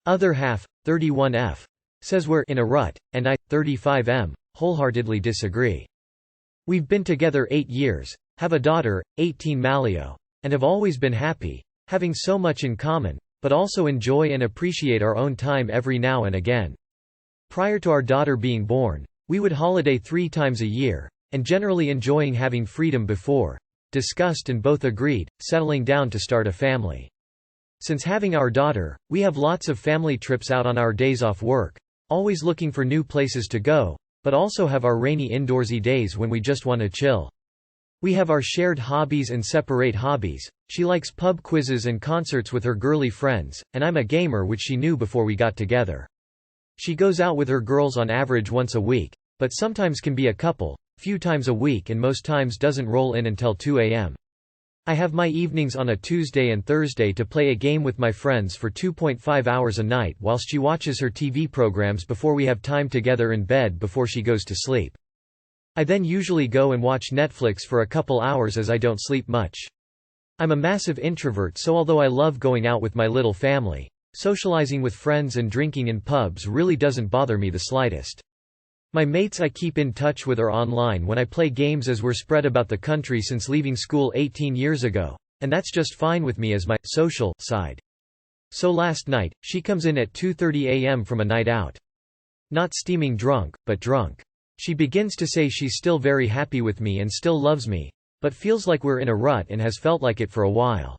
Other half, 31F, says we're in a rut, and I, 35M, wholeheartedly disagree. We've been together 8 years, have a daughter, 18 Malio, and have always been happy, having so much in common, but also enjoy and appreciate our own time every now and again. Prior to our daughter being born, we would holiday 3 times a year, and generally enjoying having freedom before, discussed and both agreed, settling down to start a family. Since having our daughter, we have lots of family trips out on our days off work, always looking for new places to go, but also have our rainy indoorsy days when we just want to chill. We have our shared hobbies and separate hobbies. She likes pub quizzes and concerts with her girly friends, and I'm a gamer, which she knew before we got together. She goes out with her girls on average once a week, but sometimes can be a few times a week, and most times doesn't roll in until 2 a.m. I have my evenings on a Tuesday and Thursday to play a game with my friends for 2.5 hours a night whilst she watches her TV programs before we have time together in bed before she goes to sleep. I then usually go and watch Netflix for a couple hours as I don't sleep much. I'm a massive introvert, so although I love going out with my little family, socializing with friends and drinking in pubs really doesn't bother me the slightest. My mates I keep in touch with are online when I play games, as we're spread about the country since leaving school 18 years ago, and that's just fine with me as my social side. So last night, she comes in at 2:30 a.m. from a night out. Not steaming drunk, but drunk. She begins to say she's still very happy with me and still loves me, but feels like we're in a rut and has felt like it for a while.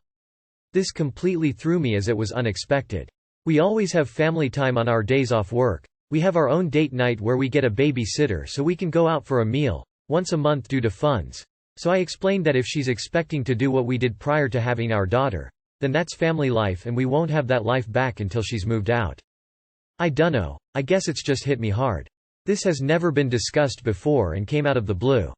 This completely threw me as it was unexpected. We always have family time on our days off work. We have our own date night where we get a babysitter so we can go out for a meal, once a month due to funds. So I explained that if she's expecting to do what we did prior to having our daughter, then that's family life and we won't have that life back until she's moved out. I dunno, I guess it's just hit me hard. This has never been discussed before and came out of the blue.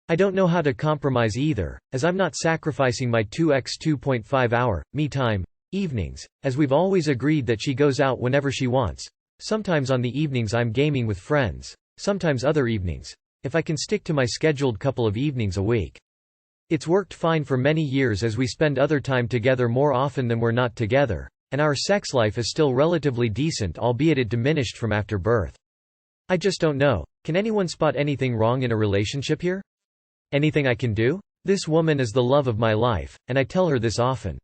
I don't know how to compromise either, as I'm not sacrificing my 2x 2.5 hour, me time, evenings, as we've always agreed that she goes out whenever she wants. Sometimes on the evenings I'm gaming with friends, sometimes other evenings, if I can stick to my scheduled couple of evenings a week. It's worked fine for many years as we spend other time together more often than we're not together, and our sex life is still relatively decent, albeit it diminished from after birth. I just don't know, can anyone spot anything wrong in a relationship here? Anything I can do? This woman is the love of my life, and I tell her this often.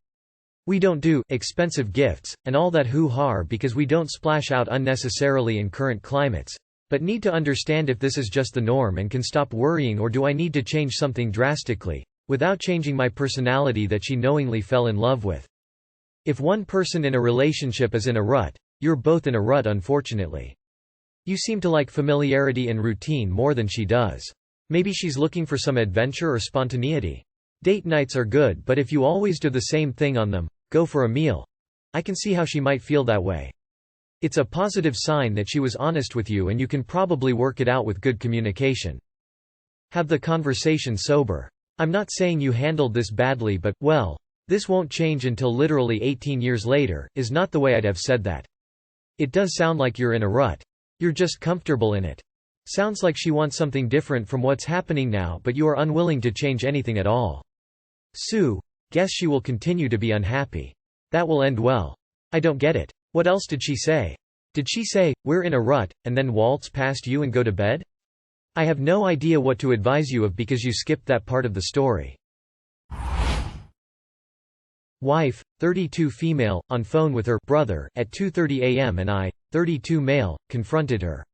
We don't do expensive gifts, and all that hoo-ha because we don't splash out unnecessarily in current climates, but need to understand if this is just the norm and can stop worrying, or do I need to change something drastically, without changing my personality that she knowingly fell in love with. If one person in a relationship is in a rut, you're both in a rut, unfortunately. You seem to like familiarity and routine more than she does. Maybe she's looking for some adventure or spontaneity. Date nights are good, but if you always do the same thing on them, go for a meal, I can see how she might feel that way. It's a positive sign that she was honest with you, and you can probably work it out with good communication. Have the conversation sober. I'm not saying you handled this badly, but, well, this won't change until literally 18 years later, is not the way I'd have said that. It does sound like you're in a rut. You're just comfortable in it. Sounds like she wants something different from what's happening now, but you are unwilling to change anything at all. Sue, guess she will continue to be unhappy. That will end well. I don't get it. What else did she say? Did she say, we're in a rut, and then waltz past you and go to bed? I have no idea what to advise you of because you skipped that part of the story. Wife, 32 female, on phone with her brother at 2:30 a.m. and I, 32 male, confronted her.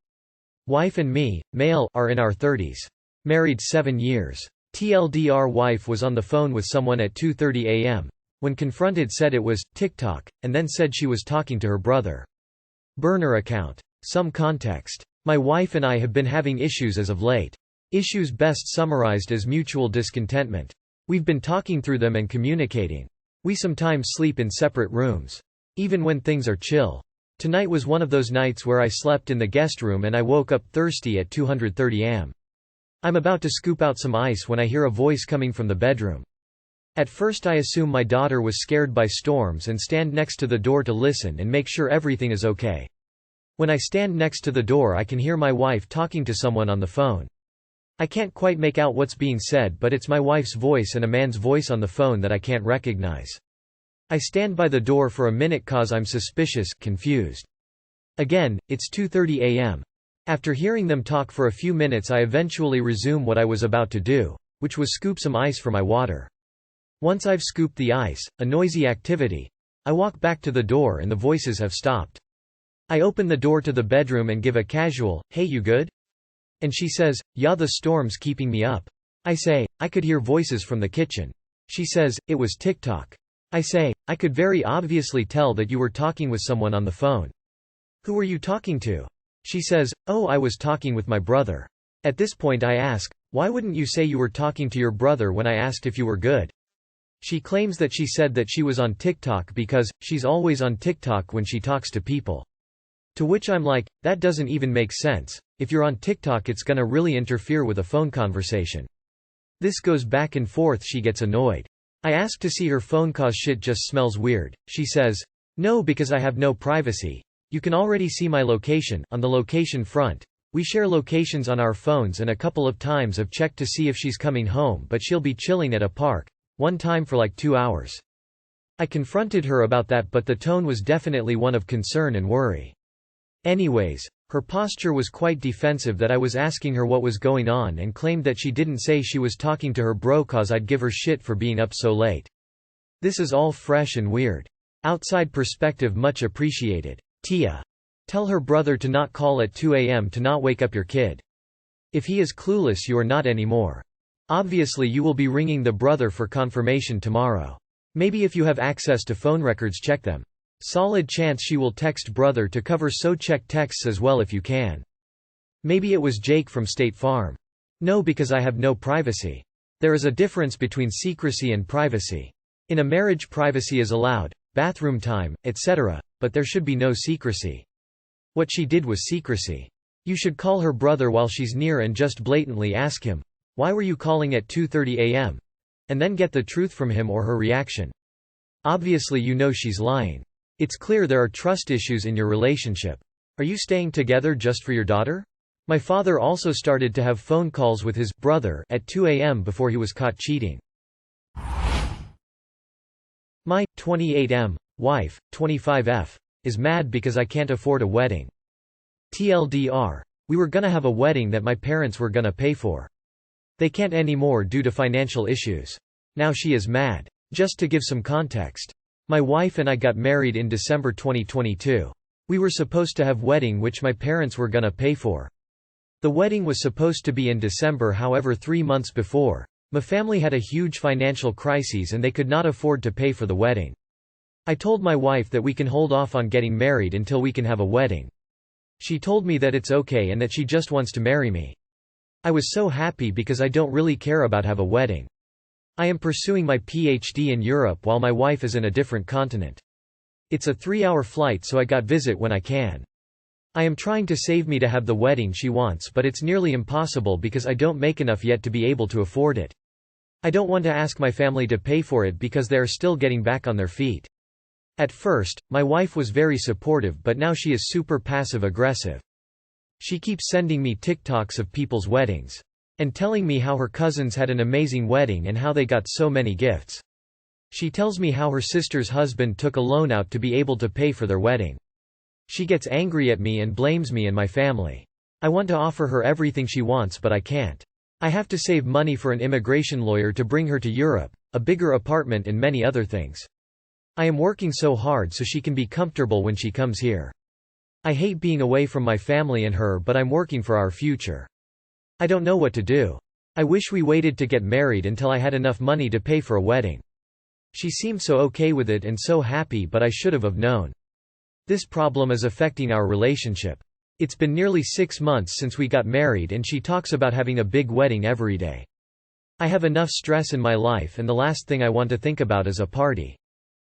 Wife and me, male, are in our 30s. Married 7 years. TLDR wife was on the phone with someone at 2:30 a.m. When confronted said it was TikTok, and then said she was talking to her brother. Burner account. Some context. My wife and I have been having issues as of late. Issues best summarized as mutual discontentment. We've been talking through them and communicating. We sometimes sleep in separate rooms. Even when things are chill. Tonight was one of those nights where I slept in the guest room and I woke up thirsty at 2:30 am. I'm about to scoop out some ice when I hear a voice coming from the bedroom. At first I assume my daughter was scared by storms and stand next to the door to listen and make sure everything is okay. When I stand next to the door I can hear my wife talking to someone on the phone. I can't quite make out what's being said, but it's my wife's voice and a man's voice on the phone that I can't recognize. I stand by the door for a minute cause I'm suspicious, confused. Again, it's 2:30 a.m. After hearing them talk for a few minutes I eventually resume what I was about to do, which was scoop some ice for my water. Once I've scooped the ice, a noisy activity, I walk back to the door and the voices have stopped. I open the door to the bedroom and give a casual, "Hey, you good?" And she says, "Yeah, the storm's keeping me up." I say, "I could hear voices from the kitchen." She says, "It was TikTok." I say, "I could very obviously tell that you were talking with someone on the phone." "Who were you talking to?" She says, "Oh, I was talking with my brother." At this point I ask, "Why wouldn't you say you were talking to your brother when I asked if you were good?" She claims that she said that she was on TikTok because she's always on TikTok when she talks to people. To which I'm like, that doesn't even make sense. If you're on TikTok it's gonna really interfere with a phone conversation. This goes back and forth. She gets annoyed. I ask to see her phone cause shit just smells weird. She says, "No, because I have no privacy. You can already see my location." On the location front, we share locations on our phones and a couple of times I've checked to see if she's coming home, but she'll be chilling at a park, one time for like 2 hours. I confronted her about that, but the tone was definitely one of concern and worry. Anyways, her posture was quite defensive that I was asking her what was going on and claimed that she didn't say she was talking to her bro cause I'd give her shit for being up so late. This is all fresh and weird. Outside perspective much appreciated. Tia. Tell her brother to not call at 2 a.m. to not wake up your kid. If he is clueless you are not anymore. Obviously you will be ringing the brother for confirmation tomorrow. Maybe if you have access to phone records check them. Solid chance she will text brother to cover, so check texts as well if you can. Maybe it was Jake from State Farm. No, because I have no privacy. There is a difference between secrecy and privacy. In a marriage privacy is allowed, bathroom time, etc., but there should be no secrecy. What she did was secrecy. You should call her brother while she's near and just blatantly ask him, "Why were you calling at 2:30 a.m.? And then get the truth from him or her reaction. Obviously you know she's lying. It's clear there are trust issues in your relationship. Are you staying together just for your daughter? My father also started to have phone calls with his brother at 2 a.m. before he was caught cheating. My 28M wife, 25F, is mad because I can't afford a wedding. TLDR. We were gonna have a wedding that my parents were gonna pay for. They can't anymore due to financial issues. Now she is mad. Just to give some context. My wife and I got married in December 2022. We were supposed to have wedding which my parents were gonna pay for. The wedding was supposed to be in December, however 3 months before, my family had a huge financial crisis and they could not afford to pay for the wedding. I told my wife that we can hold off on getting married until we can have a wedding. She told me that it's okay and that she just wants to marry me. I was so happy because I don't really care about have a wedding. I am pursuing my PhD in Europe while my wife is in a different continent. It's a 3-hour flight, so I got visit when I can. I am trying to save me to have the wedding she wants, but it's nearly impossible because I don't make enough yet to be able to afford it. I don't want to ask my family to pay for it because they are still getting back on their feet. At first, my wife was very supportive, but now she is super passive-aggressive. She keeps sending me TikToks of people's weddings. And telling me how her cousins had an amazing wedding and how they got so many gifts. She tells me how her sister's husband took a loan out to be able to pay for their wedding. She gets angry at me and blames me and my family. I want to offer her everything she wants, but I can't. I have to save money for an immigration lawyer to bring her to Europe, a bigger apartment and many other things. I am working so hard so she can be comfortable when she comes here. I hate being away from my family and her, but I'm working for our future. I don't know what to do. I wish we waited to get married until I had enough money to pay for a wedding. She seemed so okay with it and so happy, but I should have known. This problem is affecting our relationship. It's been nearly 6 months since we got married and she talks about having a big wedding every day. I have enough stress in my life and the last thing I want to think about is a party.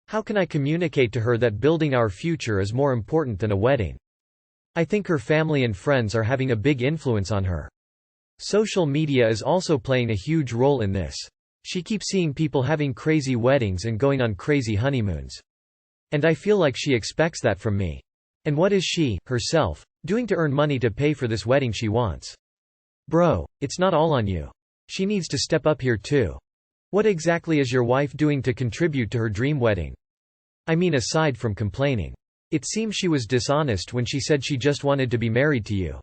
How can I communicate to her that building our future is more important than a wedding? I think her family and friends are having a big influence on her. Social media is also playing a huge role in this. She keeps seeing people having crazy weddings and going on crazy honeymoons. And I feel like she expects that from me. And what is she, herself, doing to earn money to pay for this wedding she wants? Bro, it's not all on you. She needs to step up here too. What exactly is your wife doing to contribute to her dream wedding? I mean aside from complaining. It seems she was dishonest when she said she just wanted to be married to you.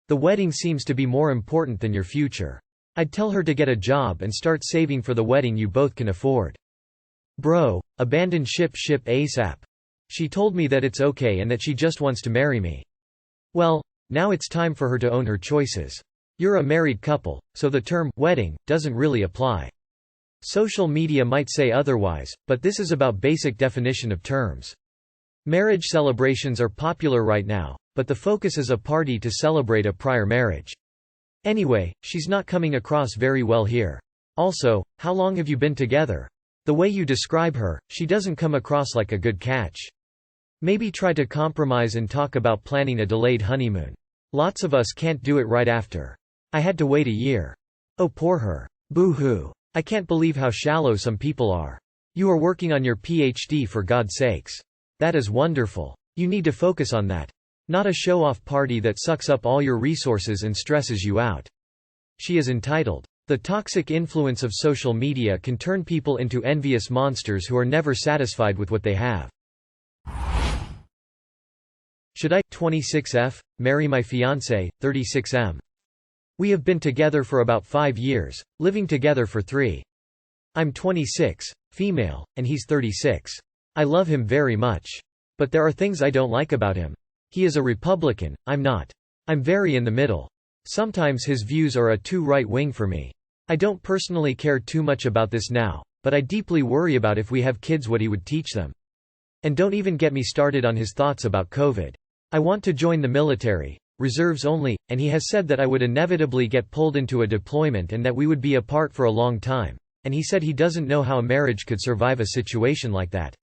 The wedding seems to be more important than your future. I'd tell her to get a job and start saving for the wedding you both can afford. Bro, abandon ship ASAP. She told me that it's okay and that she just wants to marry me. Well, now it's time for her to own her choices. You're a married couple, so the term wedding doesn't really apply. Social media might say otherwise, but this is about basic definition of terms. Marriage celebrations are popular right now, but the focus is a party to celebrate a prior marriage. Anyway, she's not coming across very well here. Also, how long have you been together? The way you describe her, she doesn't come across like a good catch. Maybe try to compromise and talk about planning a delayed honeymoon. Lots of us can't do it right after. I had to wait a year. Oh, poor her. Boo-hoo. I can't believe how shallow some people are. You are working on your PhD, for God's sakes. That is wonderful. You need to focus on that. Not a show-off party that sucks up all your resources and stresses you out. She is entitled. The toxic influence of social media can turn people into envious monsters who are never satisfied with what they have. Should I, 26F, marry my fiancé, 36M? We have been together for about 5 years, living together for 3. I'm 26, female, and he's 36. I love him very much. But there are things I don't like about him. He is a Republican, I'm not. I'm very in the middle. Sometimes his views are too right-wing for me. I don't personally care too much about this now, but I deeply worry about if we have kids what he would teach them. And don't even get me started on his thoughts about COVID. I want to join the military. Reserves only, and he has said that I would inevitably get pulled into a deployment and that we would be apart for a long time, and he said he doesn't know how a marriage could survive a situation like that.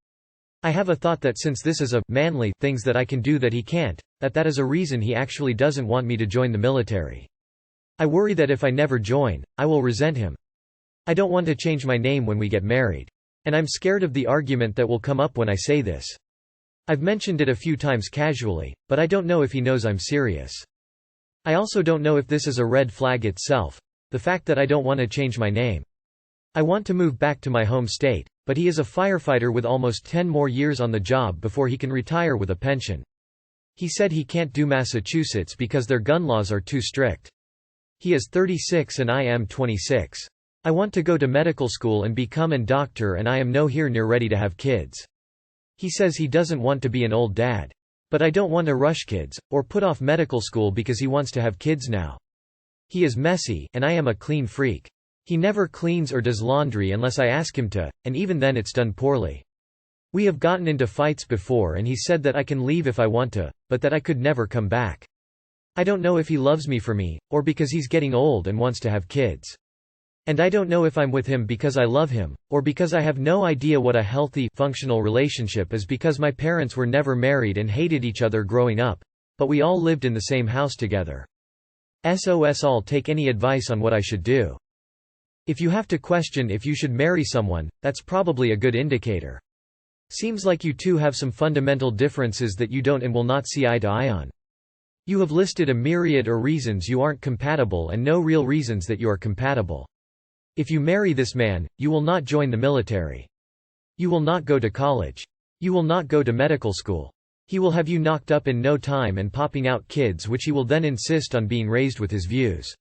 I have a thought that since this is a manly things that I can do that he can't, that is a reason he actually doesn't want me to join the military. I worry that if I never join, I will resent him. I don't want to change my name when we get married. And I'm scared of the argument that will come up when I say this. I've mentioned it a few times casually, but I don't know if he knows I'm serious. I also don't know if this is a red flag itself, the fact that I don't want to change my name. I want to move back to my home state, but he is a firefighter with almost 10 more years on the job before he can retire with a pension. He said he can't do Massachusetts because their gun laws are too strict. He is 36 and I am 26. I want to go to medical school and become a doctor, and I am nowhere near ready to have kids. He says he doesn't want to be an old dad. But I don't want to rush kids, or put off medical school because he wants to have kids now. He is messy, and I am a clean freak. He never cleans or does laundry unless I ask him to, and even then it's done poorly. We have gotten into fights before and he said that I can leave if I want to, but that I could never come back. I don't know if he loves me for me, or because he's getting old and wants to have kids. And I don't know if I'm with him because I love him, or because I have no idea what a healthy, functional relationship is, because my parents were never married and hated each other growing up, but we all lived in the same house together. SOS, I'll take any advice on what I should do. If you have to question if you should marry someone, that's probably a good indicator. Seems like you two have some fundamental differences that you don't and will not see eye to eye on. You have listed a myriad of reasons you aren't compatible and no real reasons that you are compatible. If you marry this man, you will not join the military. You will not go to college. You will not go to medical school. He will have you knocked up in no time and popping out kids which he will then insist on being raised with his views.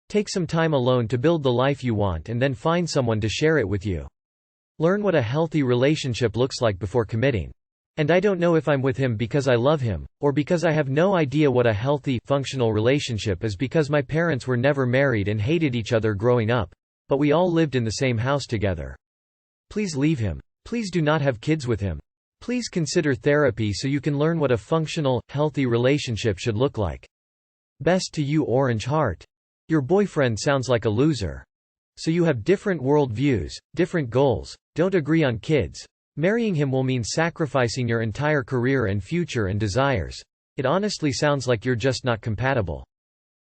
Take some time alone to build the life you want and then find someone to share it with you. Learn what a healthy relationship looks like before committing. And I don't know if I'm with him because I love him, or because I have no idea what a healthy, functional relationship is, because my parents were never married and hated each other growing up, but we all lived in the same house together. Please leave him. Please do not have kids with him. Please consider therapy so you can learn what a functional, healthy relationship should look like. Best to you, Orange Heart. Your boyfriend sounds like a loser. So you have different world views, different goals, don't agree on kids. Marrying him will mean sacrificing your entire career and future and desires. It honestly sounds like you're just not compatible.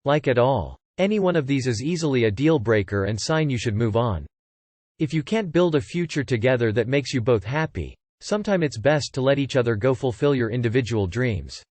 Like at all. Any one of these is easily a deal breaker and sign you should move on. If you can't build a future together that makes you both happy, sometime it's best to let each other go fulfill your individual dreams.